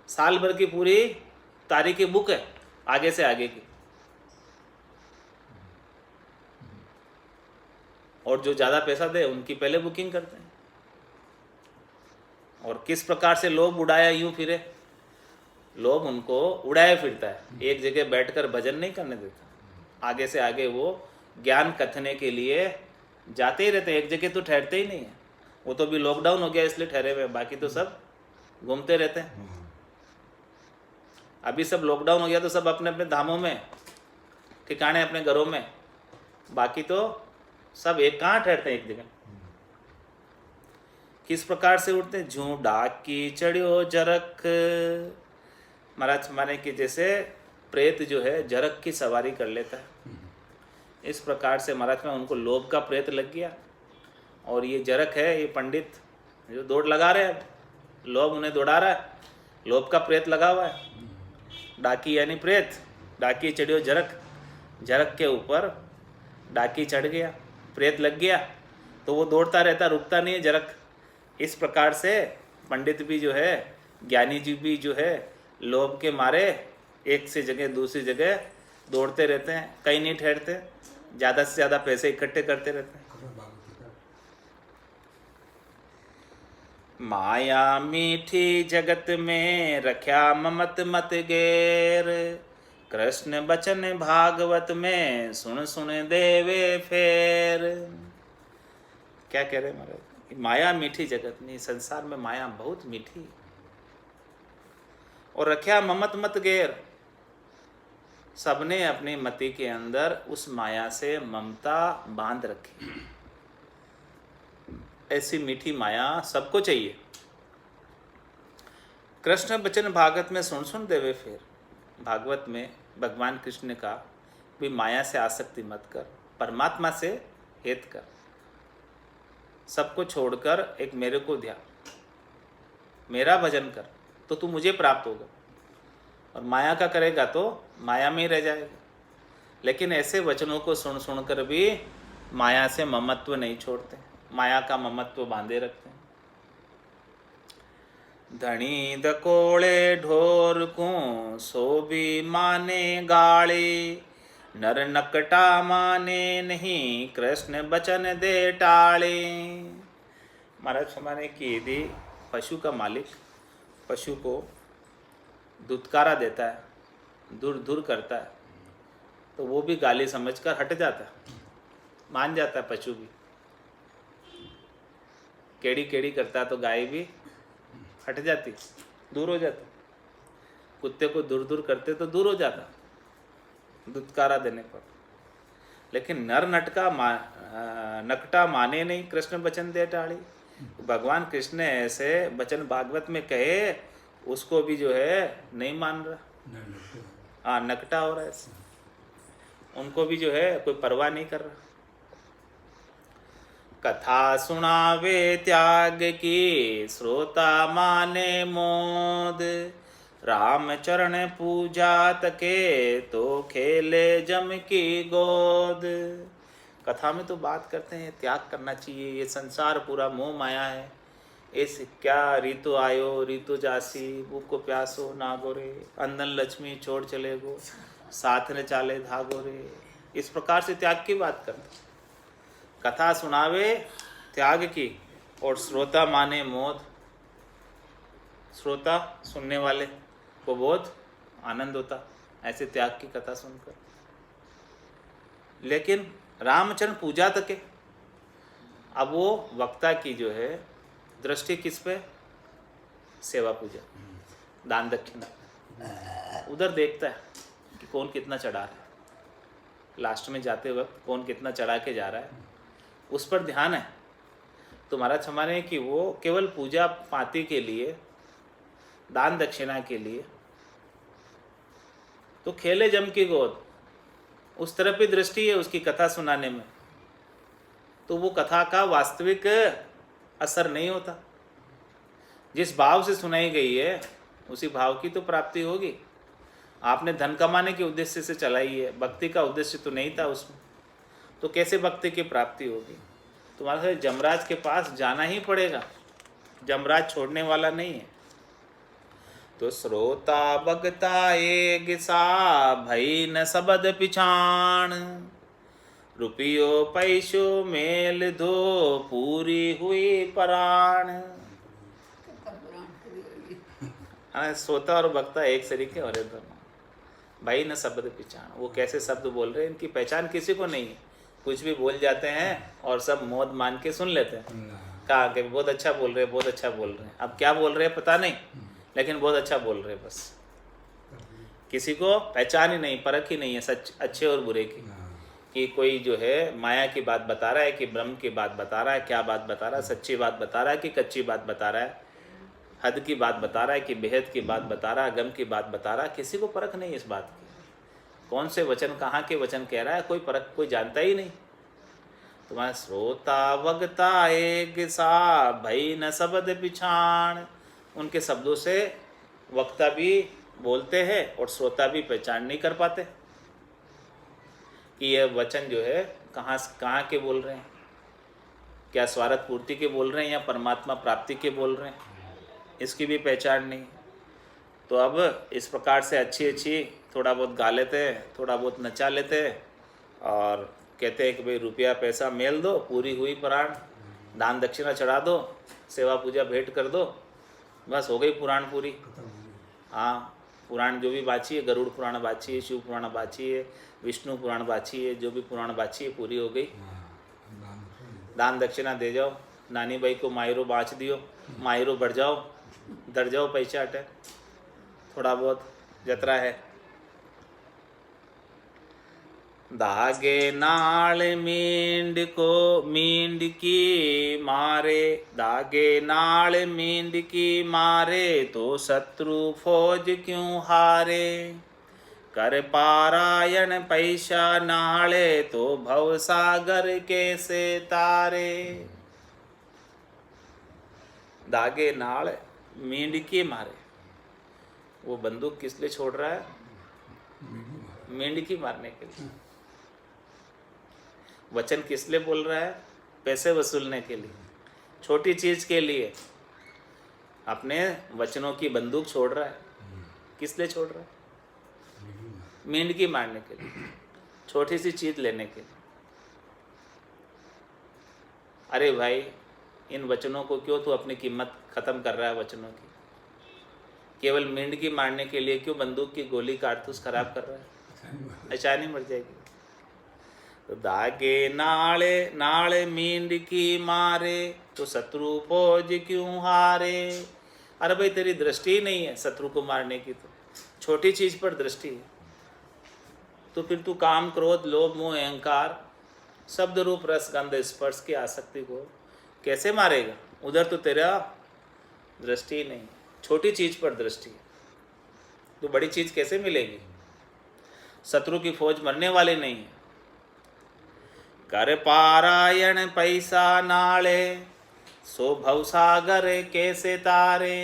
साल भर की पूरी तारीखें बुक है आगे से आगे की। और जो ज़्यादा पैसा दे उनकी पहले बुकिंग करते हैं। और किस प्रकार से लोभ उड़ाया यूँ फिरे, लोभ उनको उड़ाया फिरता है, एक जगह बैठकर भजन नहीं करने देता। आगे से आगे वो ज्ञान कथने के लिए जाते ही रहते हैं, एक जगह तो ठहरते ही नहीं है। वो तो भी लॉकडाउन हो गया इसलिए ठहरे हुए, बाकी तो सब घूमते रहते हैं। अभी सब लॉकडाउन हो गया तो सब अपने अपने धामों में, ठिकाने अपने घरों में, बाकी तो सब एक कहाँ ठहरते हैं एक जगह। किस प्रकार से उठते हैं, जूं डाकी चढ़ियो जरक, महाराज माने कि जैसे प्रेत जो है जरक की सवारी कर लेता है, इस प्रकार से महाराज में उनको लोभ का प्रेत लग गया। और ये जरक है, ये पंडित जो दौड़ लगा रहे हैं, लोभ उन्हें दौड़ा रहा है, लोभ का प्रेत लगा हुआ है। डाकी यानी प्रेत, डाकी चढ़ियो जरक, जरक के ऊपर डाकी चढ़ गया, प्रेत लग गया, तो वो दौड़ता रहता, रुकता नहीं है जरक। इस प्रकार से पंडित भी जो है, ज्ञानी जी भी जो है, लोभ के मारे एक से जगह दूसरी जगह दौड़ते रहते हैं, कहीं नहीं ठहरते, ज़्यादा से ज़्यादा पैसे इकट्ठे करते रहते हैं। माया मीठी जगत में रख्या ममत मत गेर, कृष्ण बचन भागवत में सुन सुन देवे फेर। क्या कह रहे महाराज, माया मीठी जगत में, संसार में माया बहुत मीठी, और रख्या ममत मत गेर, सबने अपनी मति के अंदर उस माया से ममता बांध रखी। ऐसी मीठी माया सबको चाहिए। कृष्ण बचन भागवत में सुन सुन देवे फेर, भागवत में भगवान कृष्ण ने कहा भी माया से आसक्ति मत कर, परमात्मा से हेत कर, सबको छोड़कर एक मेरे को ध्यान, मेरा भजन कर तो तू मुझे प्राप्त होगा, और माया का करेगा तो माया में ही रह जाएगा। लेकिन ऐसे वचनों को सुन सुनकर भी माया से ममत्व नहीं छोड़ते, माया का ममत्व बांधे रखते हैं। धनी दकोड़े ढोर को सो भी माने गाड़ी, नर नकटा माने नहीं कृष्ण बचन दे टाले। महाराज हमारे की यदि पशु का मालिक पशु को दुत्कारा देता है, दूर दूर करता है, तो वो भी गाली समझकर हट जाता है, मान जाता है पशु भी। केड़ी केड़ी करता तो गाय भी हट जाती, दूर हो जाता। कुत्ते को दूर दूर करते तो दूर हो जाता दुत्कारा देने पर। लेकिन नर नकटा माने नहीं कृष्ण बचन दे टाड़ी, भगवान कृष्ण ने ऐसे बचन भागवत में कहे, उसको भी जो है नहीं मान रहा, हाँ नकटा हो रहा है, उनको भी जो है कोई परवाह नहीं कर रहा। कथा सुनावे त्याग की श्रोता माने मोद, राम चरण पूजा तके तो खेले जम की गोद। कथा में तो बात करते हैं त्याग करना चाहिए, ये संसार पूरा मोह माया है, ऐसे क्या रीतो आयो रीतो जासी, भूखो प्यासो ना गोरे, अंधन लक्ष्मी छोड़ चले गो, साथ न चाले धागो रे। इस प्रकार से त्याग की बात करते। कथा सुनावे त्याग की और श्रोता माने मोद, श्रोता सुनने वाले को बहुत आनंद होता ऐसे त्याग की कथा सुनकर। लेकिन रामचरण पूजा तक है। अब वो वक्ता की जो है दृष्टि किस पे? सेवा पूजा, दान दक्षिणा, उधर देखता है कि कौन कितना चढ़ा रहा है, लास्ट में जाते वक्त कौन कितना चढ़ा के जा रहा है, उस पर ध्यान है। तो महाराज हमारे कि वो केवल पूजा पाती के लिए, दान दक्षिणा के लिए तो खेले जम की गोद, उस तरफ भी दृष्टि है उसकी कथा सुनाने में, तो वो कथा का वास्तविक असर नहीं होता। जिस भाव से सुनाई गई है उसी भाव की तो प्राप्ति होगी। आपने धन कमाने के उद्देश्य से चलाई है, भक्ति का उद्देश्य तो नहीं था उसमें, तो कैसे भक्ति की प्राप्ति होगी? तुम्हारे जमराज के पास जाना ही पड़ेगा, जमराज छोड़ने वाला नहीं है। तो श्रोता भगता एक सा भई न सबद पिछाण, रुपयो पैसो मेल दो पूरी हुई पराण। श्रोता और भक्ता एक सरीके और भाई न शब्द पहचान। वो कैसे शब्द बोल रहे हैं, इनकी पहचान किसी को नहीं है, कुछ भी बोल जाते हैं और सब मौत मान के सुन लेते हैं। कहा कि बहुत अच्छा बोल रहे हैं, बहुत अच्छा बोल रहे हैं। अब क्या बोल रहे हैं पता नहीं, लेकिन बहुत अच्छा बोल रहे हैं बस। किसी को पहचान ही नहीं, परख ही नहीं है सच अच्छे और बुरे की, कि कोई जो है माया की बात बता रहा है कि ब्रह्म की बात बता रहा है, क्या बात बता रहा है, सच्ची बात बता रहा है कि कच्ची बात बता रहा है, हद की बात बता रहा है कि बेहद की बात बता रहा है, गम की बात बता रहा है। किसी को परख नहीं इस बात की, कौन से वचन कहाँ के वचन कह रहा है, कोई परख कोई जानता ही नहीं। तुम्हारा श्रोता वगता एक सा भई न शब्द पिछाण, उनके शब्दों से वक्ता भी बोलते हैं और श्रोता भी पहचान नहीं कर पाते कि यह वचन जो है कहाँ के बोल रहे हैं, क्या स्वार्थ पूर्ति के बोल रहे हैं या परमात्मा प्राप्ति के बोल रहे हैं, इसकी भी पहचान नहीं। तो अब इस प्रकार से अच्छी थोड़ा बहुत गा लेते हैं, थोड़ा बहुत नचा लेते हैं और कहते हैं कि भाई रुपया पैसा मेल दो, पूरी हुई प्राण, दान दक्षिणा चढ़ा दो, सेवा पूजा भेंट कर दो, बस हो गई पुराण पूरी। हाँ, पुराण जो भी बाची है, गरुड़ पुराण बाची है, शिव पुराण बाची है, विष्णु पुराण बाची है, जो भी पुराण बाची है पूरी हो गई। दान दक्षिणा दे जाओ, नानी भाई को मायरो बाँच दियो, मायरो बढ़ जाओ, डर जाओ, पैसा हटे, थोड़ा बहुत जतरा है। धागे नाल मींड को मींड की मारे, धागे नाल मींड की मारे, तो शत्रु फौज क्यों हारे, कर पारायण पैसा नाले, तो भव सागर कैसे तारे। धागे नाल मींड की मारे, वो बंदूक किस लिए छोड़ रहा है? मेंढकी मारने के लिए। वचन किस लिए बोल रहा है? पैसे वसूलने के लिए, छोटी चीज के लिए अपने वचनों की बंदूक छोड़ रहा है। किस लिए छोड़ रहा है? मेंढकी मारने के लिए, छोटी सी चीज लेने के लिए। अरे भाई, इन वचनों को क्यों तू अपनी कीमत खत्म कर रहा है? वचनों की केवल मेंढकी मारने के लिए क्यों बंदूक की गोली कारतूस खराब कर रहा है? अच्छा नहीं मर जाएगी। तो धागे नाले नाले मेंढकी मारे, तो शत्रु फौज क्यों हारे। अरे भाई, तेरी दृष्टि ही नहीं है शत्रु को मारने की, तो छोटी चीज पर दृष्टि है, तो फिर तू काम क्रोध लोभ मोह अहंकार शब्द रूप रस गंध स्पर्श की आसक्ति को कैसे मारेगा? उधर तो तेरा दृष्टि ही नहीं, छोटी चीज पर दृष्टि है, तो बड़ी चीज कैसे मिलेगी? शत्रु की फौज मरने वाली नहीं है। कर पारायण पैसा नाले, सो भवसागर कैसे तारे।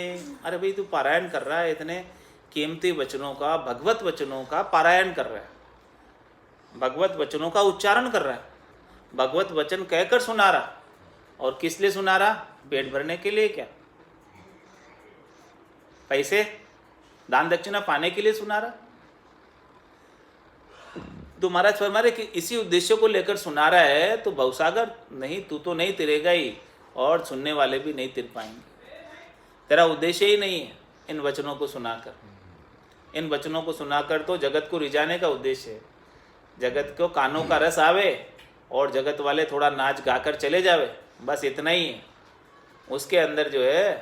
अरे भाई, तू पारायण कर रहा है, इतने कीमती वचनों का, भगवत वचनों का पारायण कर रहा है, भगवत वचनों का उच्चारण कर रहा है, भगवत वचन कहकर सुना रहा। और किस लिए सुना रहा? पेट भरने के लिए क्या? पैसे दान दक्षिणा पाने के लिए सुना रहा? तो महाराज फरमा रहे कि इसी उद्देश्य को लेकर सुना रहा है, तो भवसागर नहीं, तू तो नहीं तिरेगा ही, और सुनने वाले भी नहीं तिर पाएंगे। तेरा उद्देश्य ही नहीं है इन वचनों को सुनाकर। इन वचनों को सुनाकर तो जगत को रिझाने का उद्देश्य है, जगत को कानों का रस आवे और जगत वाले थोड़ा नाच गाकर चले जावे, बस इतना ही है। उसके अंदर जो है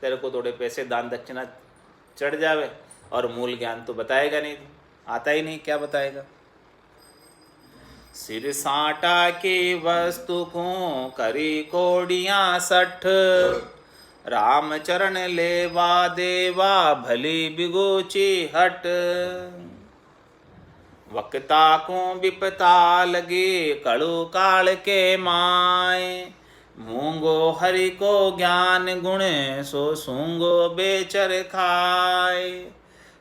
तेरे को थोड़े पैसे दान दक्षिणा चढ़ जावे और मूल ज्ञान तो बताएगा नहीं, आता ही नहीं, क्या बताएगा। सिर साटा की वस्तु को करी कोडियाँ 60, राम चरण लेवा देवा भली बिगोची हट। वक्ता को विपता लगे कड़ु काल के माय, मूंगो हरि को ज्ञान गुण सो सूंगो बेचर खाए।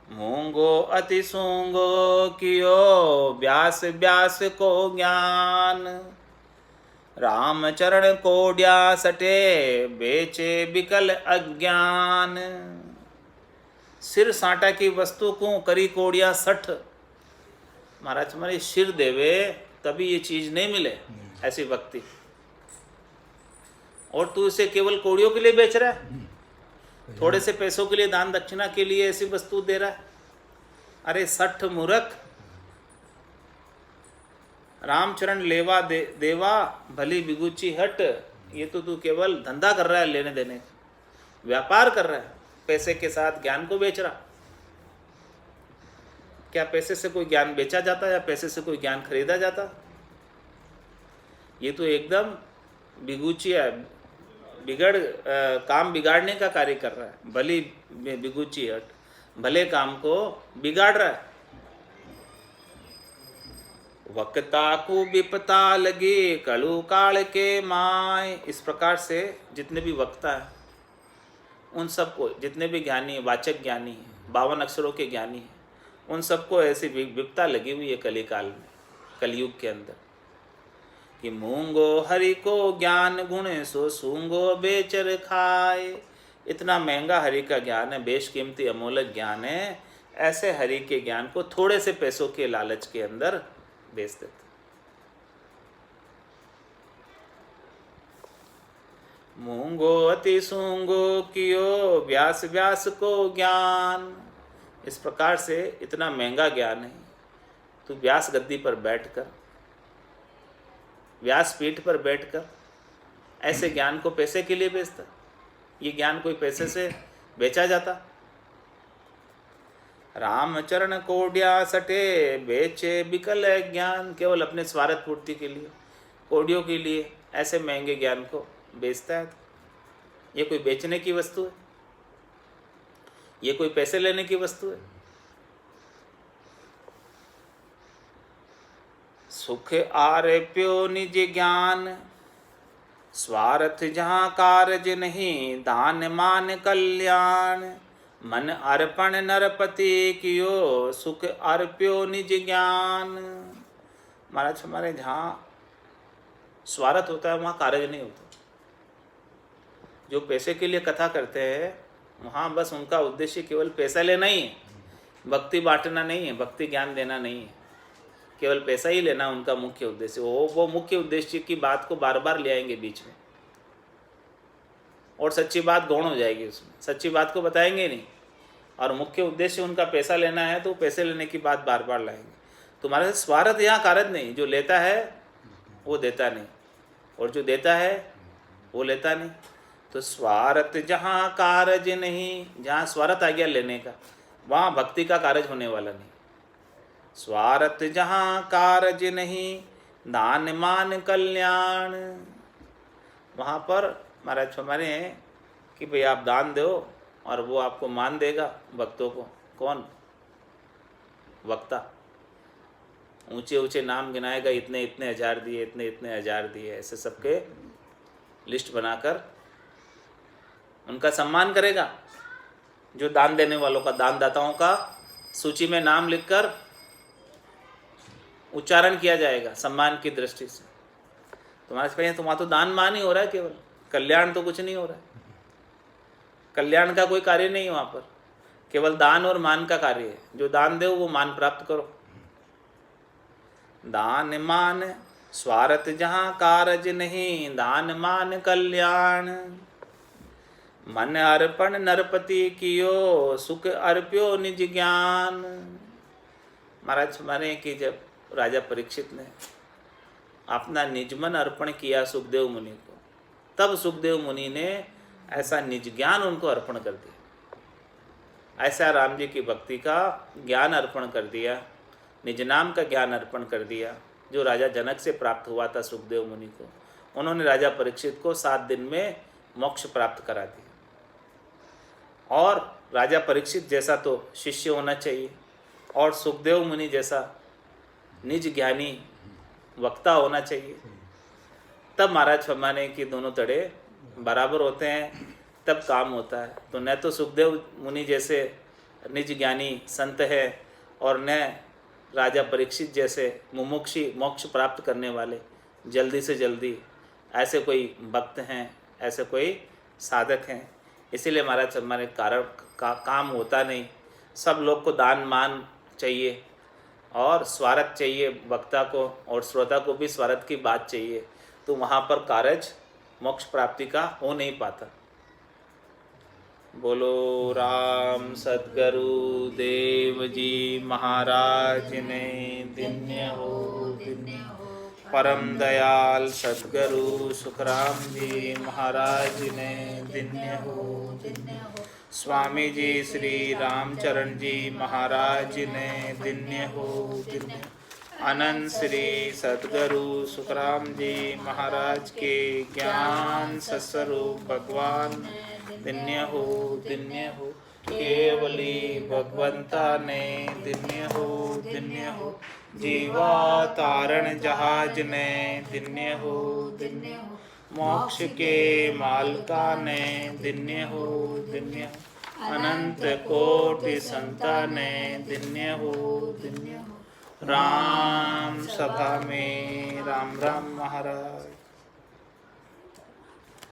मूंगो अति सूंगो कियो व्यास व्यास को ज्ञान, राम चरण कोड्या सटे बेचे बिकल अज्ञान। सिर साटा की वस्तु को करी कोड़िया 60, महाराज हमारे सिर देवे तभी ये चीज नहीं मिले, ऐसी भक्ति। और तू इसे केवल कोड़ियों के लिए बेच रहा है, थोड़े से पैसों के लिए दान दक्षिणा के लिए ऐसी वस्तु दे रहा है। अरे 60 मूर्ख, रामचरण लेवा देवा भली बिगुची हट, ये तो तू केवल धंधा कर रहा है, लेने देने व्यापार कर रहा है, पैसे के साथ ज्ञान को बेच रहा। क्या पैसे से कोई ज्ञान बेचा जाता या पैसे से कोई ज्ञान खरीदा जाता? ये तो एकदम बिगुची है, काम बिगाड़ने का कार्य कर रहा है। भली बिगुची हट, भले काम को बिगाड़ रहा है। वक्ता को विपता लगे कलु काल के माय। इस प्रकार से जितने भी वक्ता हैं उन सबको, जितने भी ज्ञानी वाचक ज्ञानी हैं, 52 अक्षरों के ज्ञानी हैं, उन सबको ऐसी विपता लगी हुई है कली काल में, कलयुग के अंदर, कि मूंगो हरि को ज्ञान गुण सो सूंगो बेचर खाए। इतना महंगा हरि का ज्ञान है, बेशकीमती अमूल्य ज्ञान है, ऐसे हरि के ज्ञान को थोड़े से पैसों के लालच के अंदर बेच देते। मूंगो अति सूंगो कियो व्यास व्यास को ज्ञान। इस प्रकार से इतना महंगा ज्ञान है, तू व्यास गद्दी पर बैठकर, व्यास पीठ पर बैठकर ऐसे ज्ञान को पैसे के लिए बेचता। ये ज्ञान कोई पैसे से बेचा जाता? रामचरण कोडिया सटे बेचे बिकल ज्ञान। केवल अपने स्वार्थ पूर्ति के लिए, कोडियों के लिए ऐसे महंगे ज्ञान को बेचता है। ये कोई बेचने की वस्तु है? ये कोई पैसे लेने की वस्तु है? सुख आरोप्यो निज ज्ञान, स्वार्थ जहाँ कारज नहीं, दान मान कल्याण। मन अर्पण नरपति कियो, सुख अर्प्यो निज ज्ञान। महाराज हमारे जहाँ स्वार्थ होता है वहाँ कारज नहीं होता। जो पैसे के लिए कथा करते हैं वहाँ बस उनका उद्देश्य केवल पैसा लेना ही है, भक्ति बांटना नहीं है, भक्ति ज्ञान देना नहीं है, केवल पैसा ही लेना उनका मुख्य उद्देश्य। वो मुख्य उद्देश्य की बात को बार बार ले आएंगे बीच में, और सच्ची बात गौण हो जाएगी उसमें, सच्ची बात को बताएंगे नहीं। और मुख्य उद्देश्य उनका पैसा लेना है तो पैसे लेने की बात बार बार लाएंगे। तुम्हारे स्वार्थ यहाँ कारज नहीं, जो लेता है वो देता नहीं, और जो देता है वो लेता नहीं। तो स्वार्थ जहाँ कारज नहीं, जहाँ स्वार्थ आ गया लेने का, वहाँ भक्ति का कारज होने वाला नहीं। स्वार्थ जहाँ कारज नहीं, दान मान कल्याण। वहाँ पर महाराज हमारे हैं कि भाई आप दान दो और वो आपको मान देगा भक्तों को। कौन? वक्ता। ऊंचे ऊंचे नाम गिनाएगा, इतने इतने हजार दिए, इतने इतने हजार दिए, ऐसे सबके लिस्ट बनाकर उनका सम्मान करेगा। जो दान देने वालों का, दानदाताओं का सूची में नाम लिखकर उच्चारण किया जाएगा सम्मान की दृष्टि से। तुम्हारे पास तुम्हारा तो दान मान ही हो रहा है, केवल कल्याण तो कुछ नहीं हो रहा है। कल्याण का कोई कार्य नहीं है वहाँ पर, केवल दान और मान का कार्य है। जो दान दो वो मान प्राप्त करो। दान मान स्वार्थ जहाँ कारज नहीं, दान मान कल्याण। मन अर्पण नरपति कियो, सुख अर्प्यो निज ज्ञान। महाराज हमारे कि जब राजा परीक्षित ने अपना निजमन अर्पण किया सुखदेव मुनि को, तब सुखदेव मुनि ने ऐसा निज ज्ञान उनको अर्पण कर दिया। ऐसा राम जी की भक्ति का ज्ञान अर्पण कर दिया, निज नाम का ज्ञान अर्पण कर दिया, जो राजा जनक से प्राप्त हुआ था सुखदेव मुनि को। उन्होंने राजा परीक्षित को 7 दिन में मोक्ष प्राप्त करा दिया। और राजा परीक्षित जैसा तो शिष्य होना चाहिए, और सुखदेव मुनि जैसा निज ज्ञानी वक्ता होना चाहिए। तब महाराज फरमाने कि दोनों तड़े बराबर होते हैं, तब काम होता है। तो न तो सुखदेव मुनि जैसे निज ज्ञानी संत है, और न राजा परीक्षित जैसे मुमुक्षी मोक्ष प्राप्त करने वाले जल्दी से जल्दी ऐसे कोई भक्त हैं, ऐसे कोई साधक हैं। इसीलिए महाराज हमारे कारण का काम होता नहीं। सब लोग को दान मान चाहिए और स्वार्थ चाहिए वक्ता को, और श्रोता को भी स्वार्थ की बात चाहिए, तो वहाँ पर कार्य मोक्ष प्राप्ति का हो नहीं पाता। बोलो राम सद्गुरु देव जी महाराज ने धन्य हो, धन्य हो। परम दयाल सद्गुरु सुखराम जी महाराज ने धन्य हो, धन्य हो। स्वामी जी श्री रामचरण जी महाराज ने धन्य हो, धन्य। अनंत श्री सद्गुरु सुखराम जी महाराज के ज्ञान सस्वरूप भगवान धन्य हो, धन्य हो। केवली भगवंता ने धन्य हो, धन्य हो। जीवा तारण जहाज ने धन्य हो, धन्य हो। मोक्ष के मालका ने धन्य हो, धन्य हो। अनंत कोटि संता ने धन्य हो, धन्य हो। राम सभा में राम राम महाराज।